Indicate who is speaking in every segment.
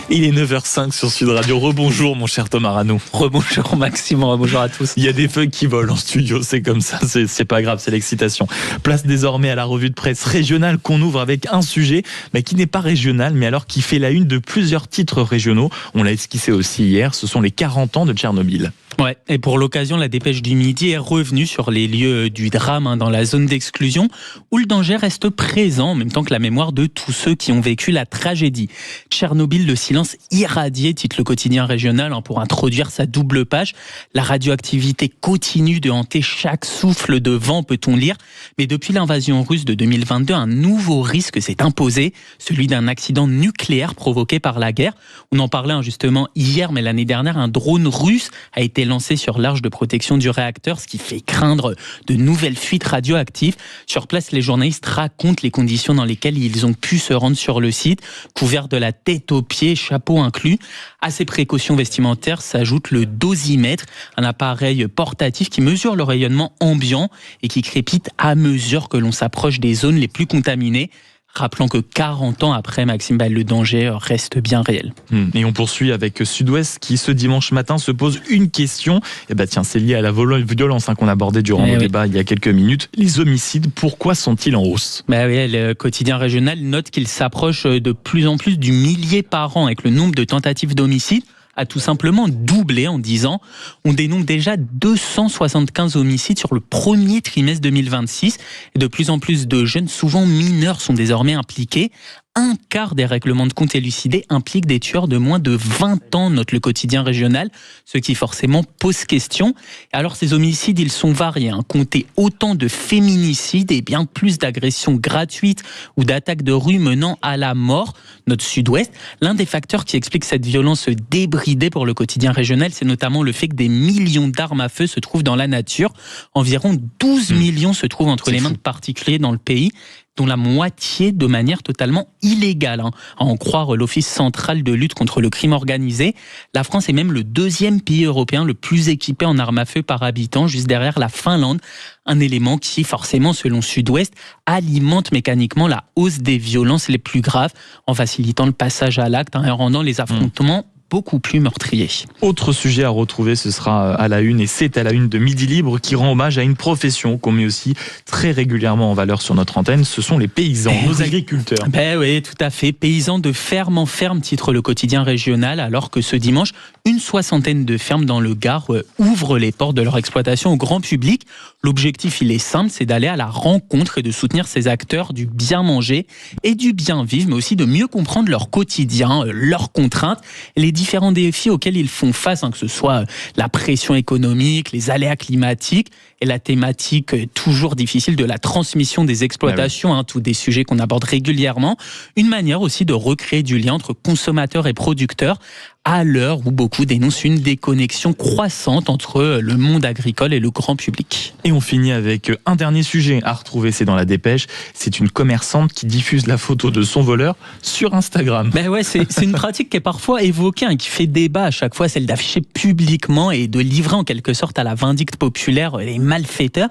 Speaker 1: Il est 9h05 sur Sud Radio. Rebonjour mon cher Thomas Rano.
Speaker 2: Rebonjour Maxime, rebonjour à tous.
Speaker 1: Il y a des feuilles qui volent en studio, c'est comme ça, c'est pas grave, c'est l'excitation. Place désormais à la revue de presse régionale qu'on ouvre avec un sujet qui n'est pas régional, mais alors qui fait la une de plusieurs titres régionaux. On l'a esquissé aussi hier, ce sont les 40 ans de Tchernobyl.
Speaker 2: Ouais, et pour l'occasion, la Dépêche du Midi est revenue sur les lieux du drame dans la zone d'exclusion où le danger reste présent en même temps que la mémoire de tous ceux qui ont vécu la tragédie. Tchernobyl, le silence irradié, titre le quotidien régional pour introduire sa double page. La radioactivité continue de hanter chaque souffle de vent, peut-on lire. Mais depuis l'invasion russe de 2022, un nouveau risque s'est imposé, celui d'un accident nucléaire provoqué par la guerre. On en parlait justement hier, mais l'année dernière, un drone russe a été lancé sur l'arche de protection du réacteur, ce qui fait craindre de nouvelles fuites radioactives. Sur place, les journalistes racontent les conditions dans lesquelles ils ont pu se rendre sur le site, couverts de la tête aux pieds, chapeau inclus. À ces précautions vestimentaires s'ajoute le dosimètre, un appareil portatif qui mesure le rayonnement ambiant et qui crépite à mesure que l'on s'approche des zones les plus contaminées. Rappelant que 40 ans après, Maxime, le danger reste bien réel.
Speaker 1: Et on poursuit avec Sud-Ouest qui, ce dimanche matin, se pose une question. C'est lié à la violence qu'on abordait durant le débat il y a quelques minutes. Les homicides, pourquoi sont-ils en hausse ?
Speaker 2: Le quotidien régional note qu'il s'approche de plus en plus du millier par an avec le nombre de tentatives d'homicide a tout simplement doublé en 10 ans. On dénombre déjà 275 homicides sur le premier trimestre 2026. Et de plus en plus de jeunes, souvent mineurs, sont désormais impliqués. Un quart des règlements de compte élucidés impliquent des tueurs de moins de 20 ans, note le quotidien régional, ce qui forcément pose question. Alors ces homicides, ils sont variés. Comptez autant de féminicides et bien plus d'agressions gratuites ou d'attaques de rue menant à la mort, note Sud-Ouest. L'un des facteurs qui explique cette violence débridée pour le quotidien régional, c'est notamment le fait que des millions d'armes à feu se trouvent dans la nature. Environ 12 millions se trouvent entre les mains de particuliers dans le pays, dont la moitié de manière totalement illégale. À en croire l'Office central de lutte contre le crime organisé, la France est même le deuxième pays européen le plus équipé en armes à feu par habitant, juste derrière la Finlande. Un élément qui, forcément, selon Sud-Ouest, alimente mécaniquement la hausse des violences les plus graves, en facilitant le passage à l'acte et en rendant les affrontements beaucoup plus meurtrier.
Speaker 1: Autre sujet à retrouver, ce sera à la une, et c'est à la une de Midi Libre qui rend hommage à une profession qu'on met aussi très régulièrement en valeur sur notre antenne, ce sont les paysans, nos agriculteurs.
Speaker 2: Oui, tout à fait. Paysans de ferme en ferme, titre le quotidien régional, alors que ce dimanche, une soixantaine de fermes dans le Gard ouvrent les portes de leur exploitation au grand public. L'objectif, il est simple, c'est d'aller à la rencontre et de soutenir ces acteurs du bien manger et du bien vivre, mais aussi de mieux comprendre leur quotidien, leurs contraintes, les différents défis auxquels ils font face, que ce soit la pression économique, les aléas climatiques et la thématique toujours difficile de la transmission des exploitations, tous des sujets qu'on aborde régulièrement. Une manière aussi de recréer du lien entre consommateurs et producteurs à l'heure où beaucoup dénoncent une déconnexion croissante entre le monde agricole et le grand public.
Speaker 1: Et on finit avec un dernier sujet à retrouver, c'est dans la Dépêche. C'est une commerçante qui diffuse la photo de son voleur sur Instagram.
Speaker 2: C'est une pratique qui est parfois évoquée, qui fait débat à chaque fois, celle d'afficher publiquement et de livrer en quelque sorte à la vindicte populaire les malfaiteurs.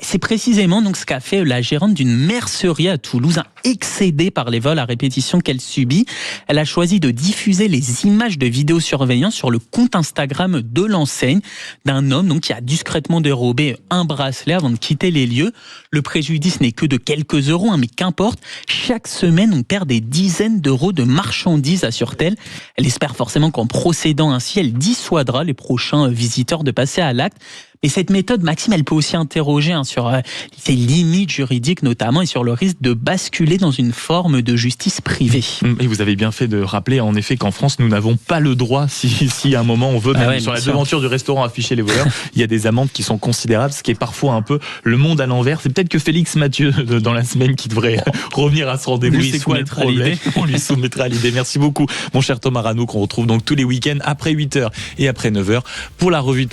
Speaker 2: C'est précisément ce qu'a fait la gérante d'une mercerie à Toulouse, excédée par les vols à répétition qu'elle subit. Elle a choisi de diffuser les images de vidéosurveillance sur le compte Instagram de l'enseigne d'un homme qui a discrètement dérobé un bracelet avant de quitter les lieux. Le préjudice n'est que de quelques euros, mais qu'importe. Chaque semaine, on perd des dizaines d'euros de marchandises, assure-t-elle. Elle espère forcément qu'en procédant ainsi, elle dissuadera les prochains visiteurs de passer à l'acte. Et cette méthode, Maxime, elle peut aussi interroger sur ses limites juridiques notamment et sur le risque de basculer dans une forme de justice privée.
Speaker 1: Et vous avez bien fait de rappeler en effet qu'en France, nous n'avons pas le droit, si à un moment on veut, même sur la devanture du restaurant afficher les voleurs, il y a des amendes qui sont considérables, ce qui est parfois un peu le monde à l'envers. C'est peut-être que Félix Mathieu, dans la semaine, qui devrait revenir à ce rendez-vous. C'est quoi le problème ? On lui soumettra à l'idée. Merci beaucoup, mon cher Thomas Rano, qu'on retrouve donc tous les week-ends après 8h et après 9h pour la revue de